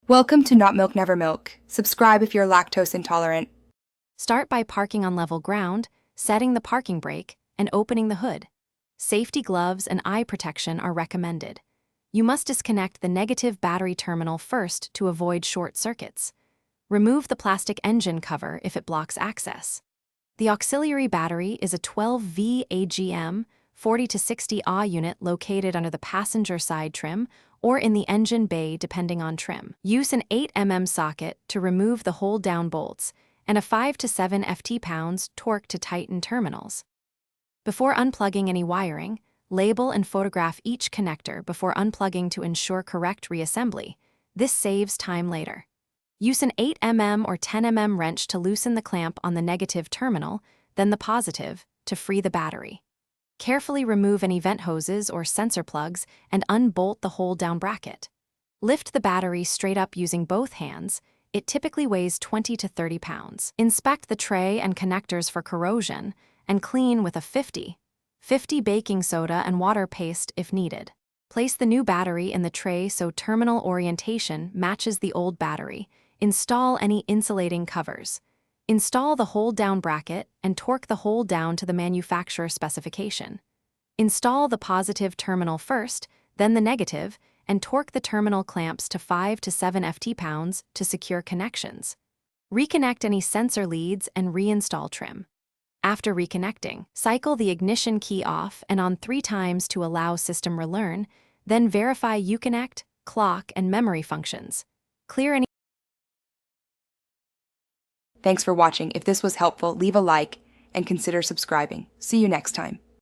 Welcome to Not Milk Never Milk. Subscribe if you're lactose intolerant. Start by parking on level ground, setting the parking brake, and opening the hood. Safety gloves and eye protection are recommended. You must disconnect the negative battery terminal first to avoid short circuits. Remove the plastic engine cover if it blocks access. The auxiliary battery is a 12V AGM 40 to 60 Ah unit located under the passenger side trim or in the engine bay depending on trim. Use an 8mm socket to remove the hold-down bolts and a 5 to 7 ft-pounds torque to tighten terminals. Before unplugging any wiring, label and photograph each connector before unplugging to ensure correct reassembly. This saves time later. Use an 8mm or 10mm wrench to loosen the clamp on the negative terminal, then the positive, to free the battery. Carefully remove any vent hoses or sensor plugs and unbolt the hold-down bracket. Lift the battery straight up using both hands. It typically weighs 20 to 30 pounds. Inspect the tray and connectors for corrosion and clean with a 50 baking soda and water paste if needed. Place the new battery in the tray so terminal orientation matches the old battery. Install any insulating covers. Install the hold-down bracket and torque the hold down to the manufacturer specification. Install the positive terminal first, then the negative, and torque the terminal clamps to 5 to 7 ft-pounds to secure connections. Reconnect any sensor leads and reinstall trim. After reconnecting, cycle the ignition key off and on 3 times to allow system relearn, then verify Uconnect, clock, and memory functions. Clear any. Thanks for watching. If this was helpful, leave a like and consider subscribing. See you next time.